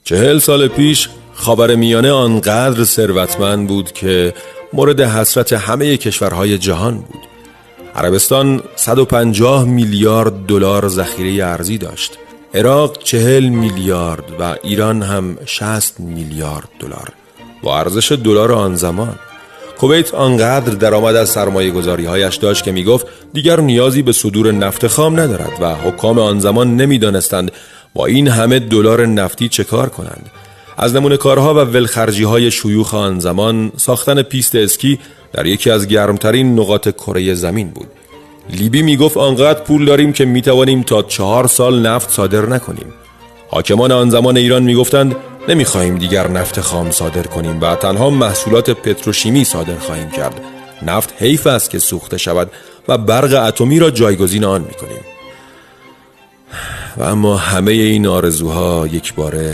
40 سال پیش خاورمیانه آنقدر ثروتمند بود که مورد حسرت همه کشورهای جهان بود. عربستان 150 میلیارد دلار ذخیره ارزی داشت، عراق 40 میلیارد و ایران هم 60 میلیارد دلار با ارزش دلار آن زمان. کویت آنقدر درآمد از سرمایه‌گذاری‌هایش داشت که میگفت دیگر نیازی به صدور نفت خام ندارد و حکام آن زمان نمیدانستند با این همه دلار نفتی چه کار کنند. از نمونه کارها و ولخرجی‌های شیوخ آن زمان ساختن پیست اسکی در یکی از گرمترین نقاط کره زمین بود. لیبی میگفت آنقدر پول داریم که میتوانیم تا 4 سال نفت صادر نکنیم. حاکمان آن زمان ایران میگفتند نمیخواهیم دیگر نفت خام صادر کنیم و تنها محصولات پتروشیمی صادر خواهیم کرد. نفت حیف است که سوخته شود و برق اتمی را جایگزین آن میکنیم. و اما همه این آرزوها یک باره